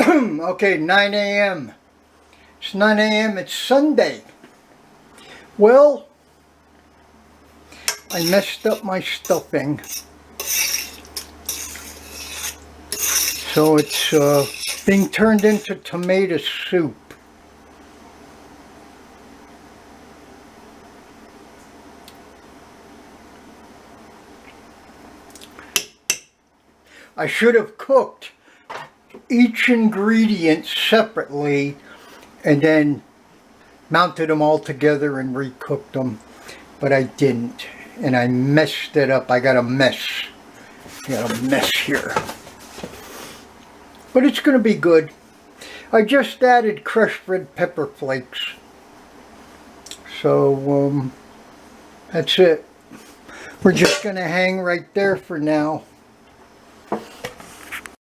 Okay, 9 a.m. It's 9 a.m. It's Sunday. Well, I messed up my stuffing. So it's being turned into tomato soup. I should have cooked each ingredient separately and then mounted them all together and recooked them, but I didn't, and I messed it up. I got a mess. Got a mess here, but it's gonna be good. I just added crushed red pepper flakes, so that's it. We're just gonna hang right there for now.